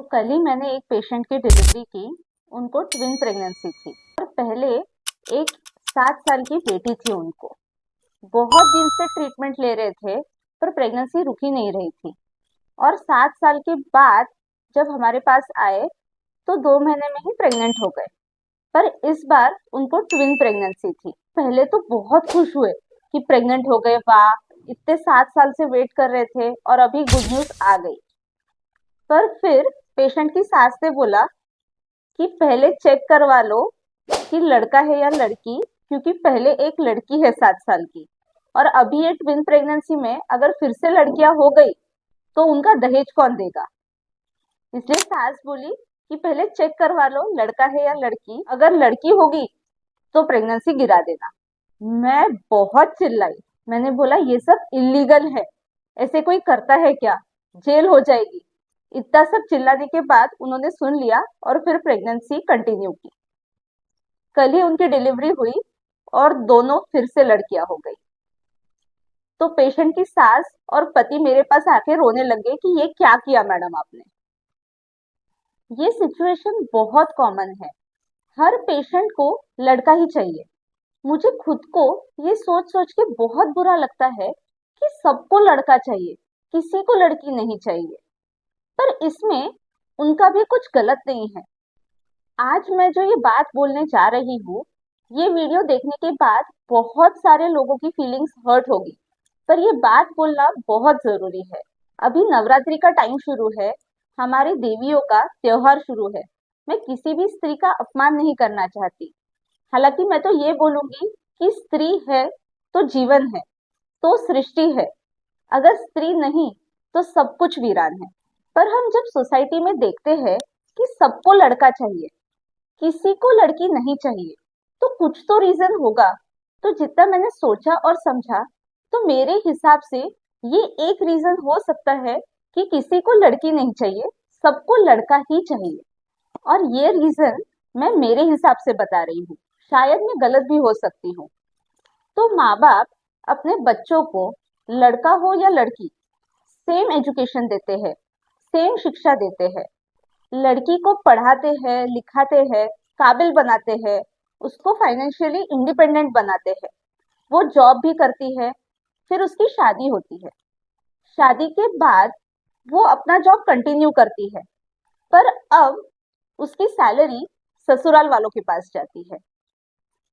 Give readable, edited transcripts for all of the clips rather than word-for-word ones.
तो कल ही मैंने एक पेशेंट की डिलीवरी की। उनको ट्विन प्रेगनेंसी थी और पहले एक 7 साल की बेटी थी उनको। बहुत दिन से ट्रीटमेंट ले रहे थे पर प्रेगनेंसी रुक ही नहीं रही थी। और 7 साल के बाद जब हमारे पास आए तो 2 महीने में ही प्रेग्नेंट हो गए। पर इस बार उनको ट्विन प्रेगनेंसी थी। पहले तो बहुत खुश हुए कि प्रेग्नेंट हो गए, वाह, इतने 7 साल से वेट कर रहे थे और अभी गुड न्यूज आ गई। पर फिर पेशेंट की सास ने बोला कि पहले चेक करवा लो कि लड़का है या लड़की, क्योंकि पहले एक लड़की है 7 साल की और अभी ये ट्विन प्रेगनेंसी में अगर फिर से लड़कियां हो गई तो उनका दहेज कौन देगा। इसलिए सास बोली कि पहले चेक करवा लो लड़का है या लड़की, अगर लड़की होगी तो प्रेगनेंसी गिरा देना। मैं बहुत चिल्लाई। मैंने बोला ये सब इलीगल है, ऐसे कोई करता है क्या, जेल हो जाएगी। इतना सब चिल्लाने के बाद उन्होंने सुन लिया और फिर प्रेगनेंसी कंटिन्यू की। कल ही उनकी डिलीवरी हुई और दोनों फिर से लड़कियां हो गई। तो पेशेंट की सास और पति मेरे पास आके रोने लगे कि ये क्या किया मैडम आपने। ये सिचुएशन बहुत कॉमन है। हर पेशेंट को लड़का ही चाहिए। मुझे खुद को ये सोच सोच के बहुत बुरा लगता है कि सबको लड़का चाहिए, किसी को लड़की नहीं चाहिए। पर इसमें उनका भी कुछ गलत नहीं है। आज मैं जो ये बात बोलने जा रही हूँ, ये वीडियो देखने के बाद बहुत सारे लोगों की फीलिंग्स हर्ट होगी, पर ये बात बोलना बहुत जरूरी है। अभी नवरात्रि का टाइम शुरू है, हमारी देवियों का त्योहार शुरू है। मैं किसी भी स्त्री का अपमान नहीं करना चाहती। हालांकि मैं तो ये बोलूंगी कि स्त्री है तो जीवन है, तो सृष्टि है। अगर स्त्री नहीं तो सब कुछ वीरान है। पर हम जब सोसाइटी में देखते हैं कि सबको लड़का चाहिए, किसी को लड़की नहीं चाहिए, तो कुछ तो रीजन होगा। तो जितना मैंने सोचा और समझा, तो मेरे हिसाब से ये एक रीजन हो सकता है कि किसी को लड़की नहीं चाहिए, सबको लड़का ही चाहिए। और ये रीजन मैं मेरे हिसाब से बता रही हूँ, शायद मैं गलत भी हो सकती हूँ। तो माँ बाप अपने बच्चों को, लड़का हो या लड़की, सेम एजुकेशन देते हैं, सेम शिक्षा देते हैं। लड़की को पढ़ाते हैं, लिखाते हैं, काबिल बनाते हैं, उसको फाइनेंशियली इंडिपेंडेंट बनाते हैं। वो जॉब भी करती है, फिर उसकी शादी होती है। शादी के बाद वो अपना जॉब कंटिन्यू करती है। पर अब उसकी सैलरी ससुराल वालों के पास जाती है।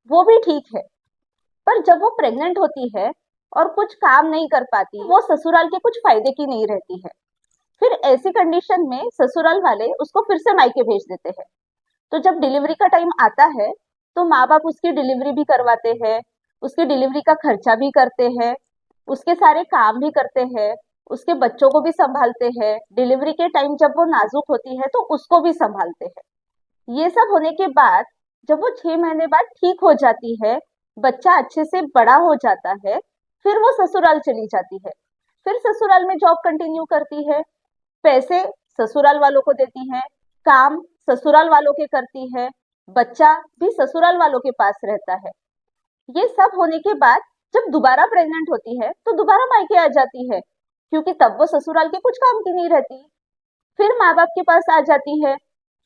वो भी ठीक है। पर जब वो प्रेग्नेंट होती है और कुछ काम नहीं कर पाती, वो ससुराल के कुछ फायदे की नहीं रहती है। फिर ऐसी कंडीशन में ससुराल वाले उसको फिर से मायके भेज देते हैं। तो जब डिलीवरी का टाइम आता है तो माँ बाप उसकी डिलीवरी भी करवाते हैं, उसकी डिलीवरी का खर्चा भी करते हैं, उसके सारे काम भी करते हैं, उसके बच्चों को भी संभालते हैं। डिलीवरी के टाइम जब वो नाजुक होती है तो उसको भी संभालते हैं। ये सब होने के बाद जब वो 6 महीने बाद ठीक हो जाती है, बच्चा अच्छे से बड़ा हो जाता है, फिर वो ससुराल चली जाती है। फिर ससुराल में जॉब कंटिन्यू करती है, पैसे ससुराल वालों को देती है, काम ससुराल वालों के करती है, बच्चा भी ससुराल वालों के पास रहता है। ये सब होने के बाद जब दोबारा प्रेग्नेंट होती है तो दोबारा मायके आ जाती है, क्योंकि तब वो ससुराल के कुछ काम की नहीं रहती। फिर माँ बाप के पास आ जाती है,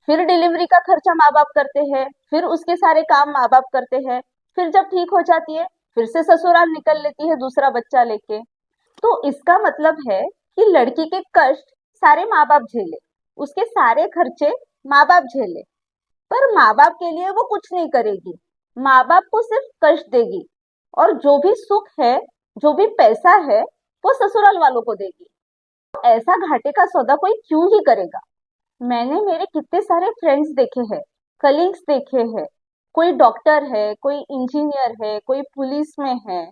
फिर डिलीवरी का खर्चा माँ बाप करते हैं, फिर उसके सारे काम माँ बाप करते हैं। फिर जब ठीक हो जाती है फिर से ससुराल निकल लेती है दूसरा बच्चा लेके। तो इसका मतलब है कि लड़की के कष्ट सारे माँ बाप झेले, उसके सारे खर्चे माँ बाप झेले, पर माँ बाप के लिए वो कुछ नहीं करेगी। माँ बाप को सिर्फ कष्ट देगी और जो भी सुख है, जो भी पैसा है, वो ससुराल वालों को देगी। तो ऐसा घाटे का सौदा कोई क्यों ही करेगा। मैंने मेरे कितने सारे फ्रेंड्स देखे हैं, कलीग्स देखे हैं। कोई डॉक्टर है, कोई इंजीनियर है, कोई पुलिस में है,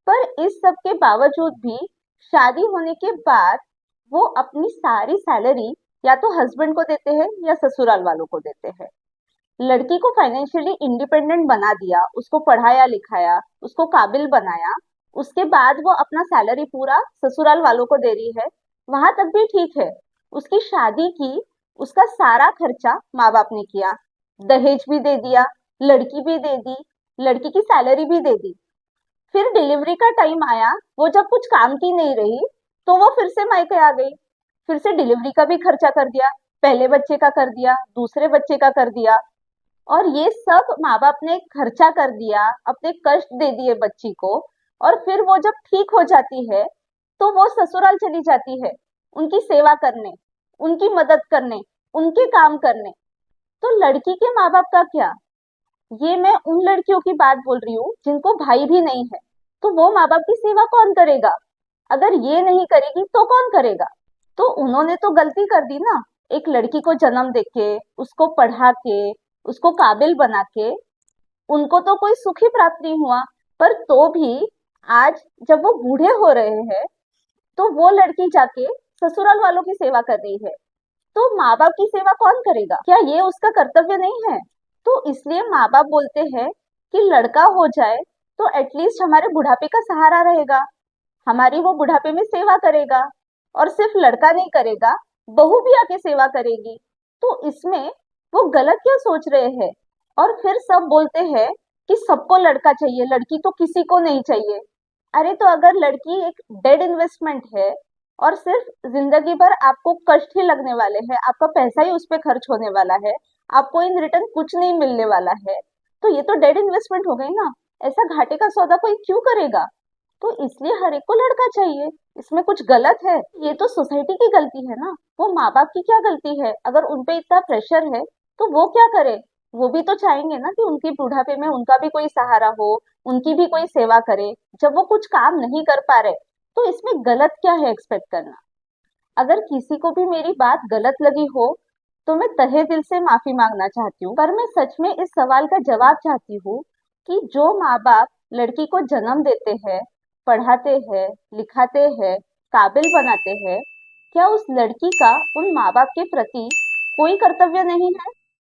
पर इस सब के बावजूद भी शादी होने के बाद वो अपनी सारी सैलरी या तो हस्बैंड को देते हैं या ससुराल वालों को देते हैं। लड़की को फाइनेंशियली इंडिपेंडेंट बना दिया, उसको पढ़ाया लिखाया, उसको काबिल बनाया, उसके बाद वो अपना सैलरी पूरा ससुराल वालों को दे रही है। वहां तक भी ठीक है, उसकी शादी की, उसका सारा खर्चा माँ बाप ने किया, दहेज भी दे दिया, लड़की भी दे दी, लड़की की सैलरी भी दे दी। फिर डिलीवरी का टाइम आया, वो जब कुछ काम की नहीं रही तो वो फिर से मायके आ गई, फिर से डिलीवरी का भी खर्चा कर दिया, पहले बच्चे का कर दिया, दूसरे बच्चे का कर दिया, और ये सब माँ बाप ने खर्चा कर दिया, अपने कष्ट दे दिए बच्ची को, और फिर वो जब ठीक हो जाती है तो वो ससुराल चली जाती है उनकी सेवा करने, उनकी मदद करने, उनके काम करने। तो लड़की के माँ बाप का क्या? ये मैं उन लड़कियों की बात बोल रही हूँ जिनको भाई भी नहीं है। तो वो माँ बाप की सेवा कौन करेगा? अगर ये नहीं करेगी तो कौन करेगा? तो उन्होंने तो गलती कर दी ना, एक लड़की को जन्म देके, उसको पढ़ा के, उसको काबिल बना के। उनको तो कोई सुख ही प्राप्त नहीं हुआ, पर तो भी आज जब वो बूढ़े हो रहे हैं तो वो लड़की जाके ससुराल वालों की सेवा कर रही है। तो माँ बाप की सेवा कौन करेगा? क्या ये उसका कर्तव्य नहीं है? तो इसलिए माँ बाप बोलते हैं कि लड़का हो जाए तो एटलीस्ट हमारे बुढ़ापे का सहारा रहेगा, हमारी वो बुढ़ापे में सेवा करेगा। और सिर्फ लड़का नहीं करेगा, बहू भी आके सेवा करेगी। तो इसमें वो गलत क्या सोच रहे हैं? और फिर सब बोलते हैं कि सबको लड़का चाहिए, लड़की तो किसी को नहीं चाहिए। अरे तो अगर लड़की एक डेड इन्वेस्टमेंट है और सिर्फ जिंदगी भर आपको कष्ट ही लगने वाले हैं, आपका पैसा ही उस पे खर्च होने वाला है, आपको इन रिटर्न कुछ नहीं मिलने वाला है, तो ये तो डेड इन्वेस्टमेंट हो गई ना। ऐसा घाटे का सौदा कोई क्यों करेगा? तो इसलिए हर एक को लड़का चाहिए। इसमें कुछ गलत है? ये तो सोसाइटी की गलती है ना, वो माँ बाप की क्या गलती है? अगर उन पे इतना प्रेशर है तो वो क्या करे? वो भी तो चाहेंगे ना कि उनके बुढ़ापे में उनका भी कोई सहारा हो, उनकी भी कोई सेवा करे। जब वो कुछ काम नहीं कर पा रहे तो इसमें गलत क्या है एक्सपेक्ट करना? अगर किसी को भी मेरी बात गलत लगी हो तो मैं तहे दिल से माफी मांगना चाहती हूँ, पर मैं सच में इस सवाल का जवाब चाहती हूँ कि जो माँ बाप लड़की को जन्म देते हैं, पढ़ाते हैं, लिखाते हैं, काबिल बनाते हैं, क्या उस लड़की का उन माँ बाप के प्रति कोई कर्तव्य नहीं है?